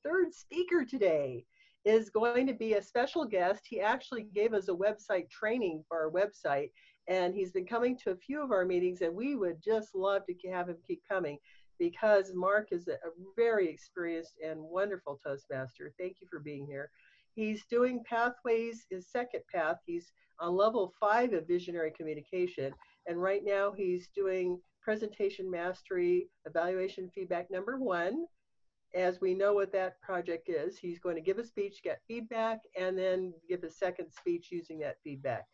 third speaker today is going to be a special guest. He actually gave us a website training for our website, and he's been coming to a few of our meetings, and we would just love to have him keep coming because Mark is a very experienced and wonderful Toastmaster. Thank you for being here. He's doing Pathways, his second path. He's on level 5 of Visionary Communication, and right now he's doing Presentation Mastery Evaluation Feedback number 1. As we know what that project is, he's going to give a speech, get feedback, and then give a second speech using that feedback.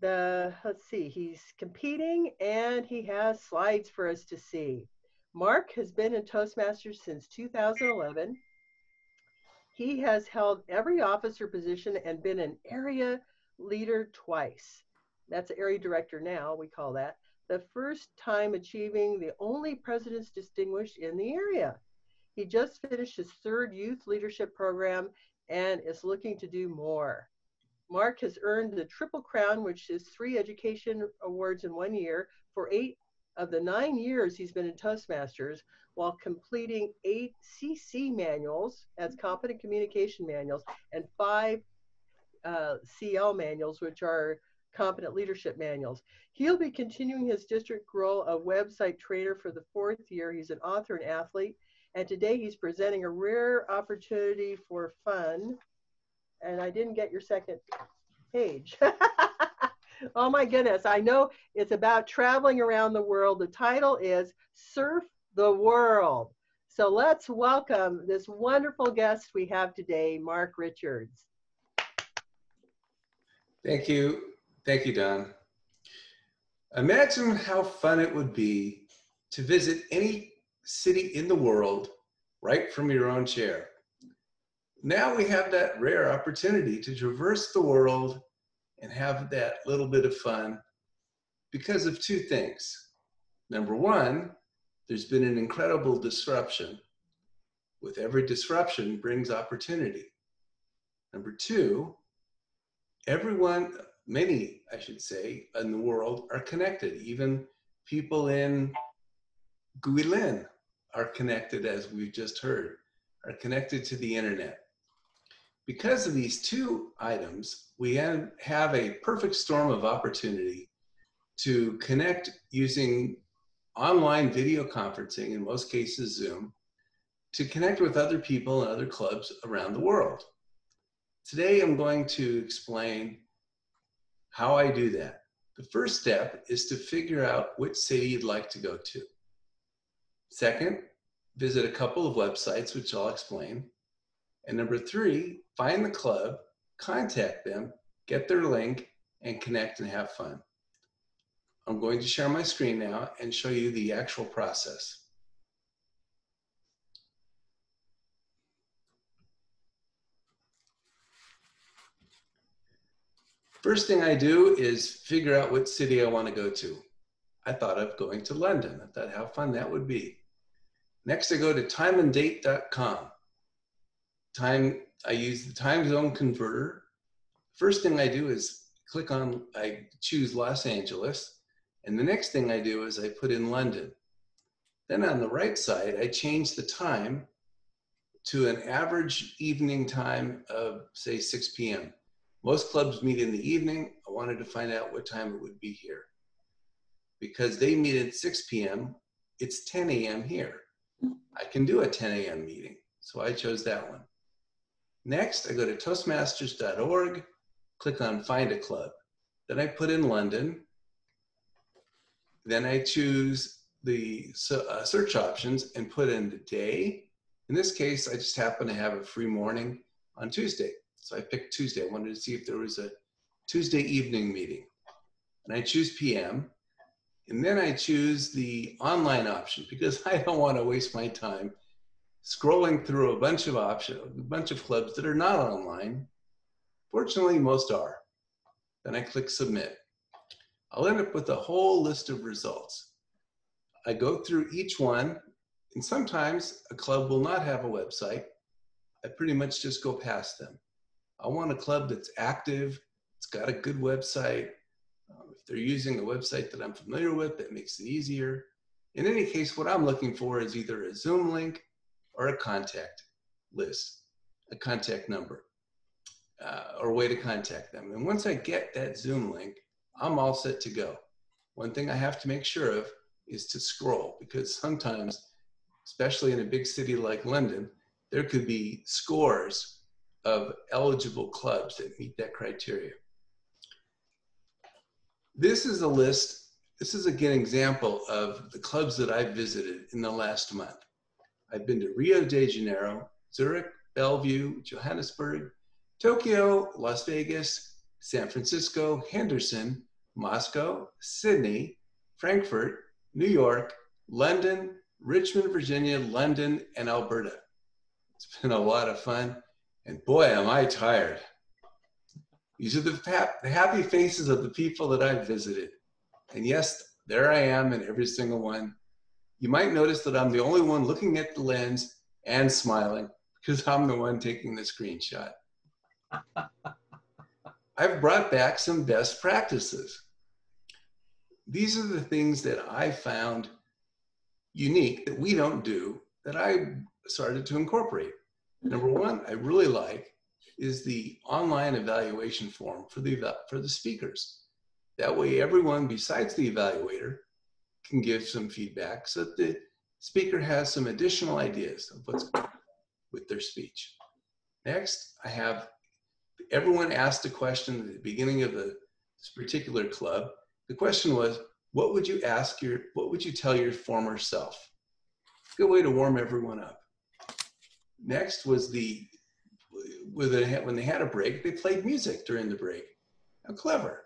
Let's see, he's competing and he has slides for us to see. Mark has been in Toastmasters since 2011. He has held every officer position and been an area leader twice. That's area director now, we call that. The first time achieving the only President's Distinguished in the area. He just finished his 3rd youth leadership program and is looking to do more. Mark has earned the Triple Crown, which is 3 education awards in 1 year for 8 of the 9 years he's been in Toastmasters, while completing 8 CC manuals, that's Competent Communication Manuals, and 5 CL manuals, which are Competent Leadership Manuals. He'll be continuing his district role of website trainer for the 4th year. He's an author and athlete, and today he's presenting a rare opportunity for fun. And I didn't get your second page. Oh my goodness, I know it's about traveling around the world. The title is Surf the World. So let's welcome this wonderful guest we have today, Marc Richards. Thank you, Don. Imagine how fun it would be to visit any city in the world right from your own chair. Now we have that rare opportunity to traverse the world and have that little bit of fun because of 2 things. Number 1, there's been an incredible disruption. With every disruption brings opportunity. Number 2, many, I should say, in the world are connected. Even people in Guilin are connected, as we've just heard, are connected to the internet. Because of these 2 items, we have a perfect storm of opportunity to connect using online video conferencing, in most cases Zoom, to connect with other people and other clubs around the world. Today I'm going to explain how I do that. The first step is to figure out which city you'd like to go to. Second, visit a couple of websites, which I'll explain. And number 3, find the club, contact them, get their link, and connect and have fun. I'm going to share my screen now and show you the actual process. First thing I do is figure out what city I want to go to. I thought of going to London. I thought how fun that would be. Next, I go to timeanddate.com. I use the time zone converter. First thing I do is I choose Los Angeles, and the next thing I do is I put in London. Then on the right side, I change the time to an average evening time of, say, 6 p.m. Most clubs meet in the evening. I wanted to find out what time it would be here. Because they meet at 6 p.m., it's 10 a.m. here. I can do a 10 a.m. meeting, so I chose that one. Next, I go to Toastmasters.org, click on Find a Club. Then I put in London. Then I choose the search options and put in the day. In this case, I just happen to have a free morning on Tuesday. So I picked Tuesday. I wanted to see if there was a Tuesday evening meeting. And I choose PM. And then I choose the online option because I don't want to waste my time scrolling through a bunch of options, a bunch of clubs that are not online. Fortunately, most are. Then I click Submit. I'll end up with a whole list of results. I go through each one, and sometimes a club will not have a website. I pretty much just go past them. I want a club that's active, it's got a good website. If they're using a website that I'm familiar with, that makes it easier. In any case, what I'm looking for is either a Zoom link or a contact list, a contact number, or a way to contact them. And once I get that Zoom link, I'm all set to go. One thing I have to make sure of is to scroll, because sometimes, especially in a big city like London, there could be scores of eligible clubs that meet that criteria. This is a list. This is again an example of the clubs that I've visited in the last month. I've been to Rio de Janeiro, Zurich, Bellevue, Johannesburg, Tokyo, Las Vegas, San Francisco, Henderson, Moscow, Sydney, Frankfurt, New York, London, Richmond, Virginia, London, and Alberta. It's been a lot of fun, and boy, am I tired. These are the happy faces of the people that I've visited. And yes, there I am in every single one. You might notice that I'm the only one looking at the lens and smiling, because I'm the one taking the screenshot. I've brought back some best practices. These are the things that I found unique that we don't do that I started to incorporate. Number one, I really like is the online evaluation form for the speakers. That way everyone besides the evaluator can give some feedback so that the speaker has some additional ideas of what's going on with their speech. Next, I have everyone asked a question at the beginning of this particular club. The question was, what would you tell your former self? Good way to warm everyone up. Next was when they had a break, they played music during the break. How clever.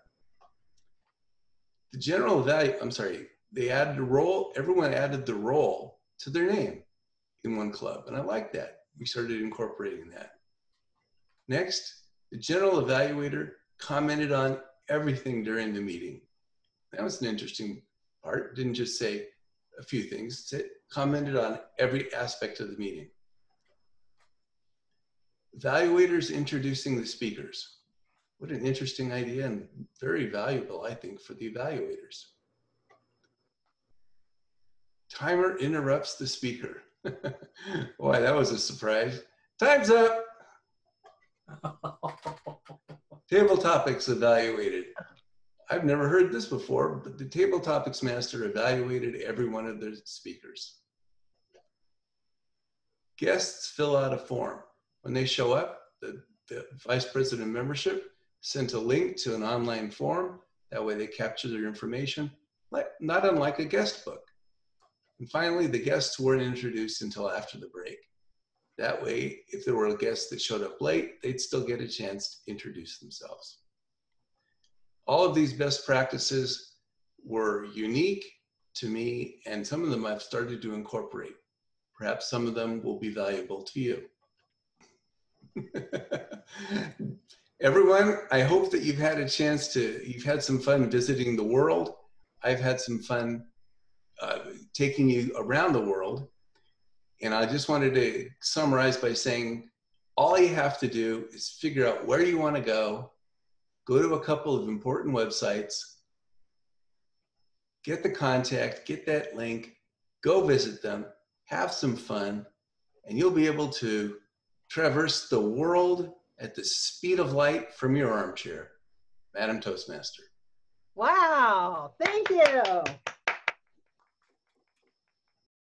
The general value, they added a role, everyone added the role to their name in one club, and I like that. We started incorporating that. Next, the general evaluator commented on everything during the meeting. That was an interesting part. Didn't just say a few things, it commented on every aspect of the meeting. Evaluators introducing the speakers. What an interesting idea and very valuable, I think, for the evaluators. Timer interrupts the speaker. Boy, that was a surprise. Time's up. Table topics evaluated. I've never heard this before, but the table topics master evaluated every one of the speakers. Guests fill out a form. When they show up, the vice president of membership sent a link to an online form. That way they capture their information, not unlike a guest book. And finally, the guests weren't introduced until after the break. That way, if there were guests that showed up late, they'd still get a chance to introduce themselves. All of these best practices were unique to me, and some of them I've started to incorporate. Perhaps some of them will be valuable to you. Everyone, I hope that you've had some fun visiting the world. I've had some fun taking you around the world. And I just wanted to summarize by saying, all you have to do is figure out where you want to go to a couple of important websites, get the contact, get that link, go visit them, have some fun, and you'll be able to traverse the world at the speed of light from your armchair. Madam Toastmaster. Wow, thank you.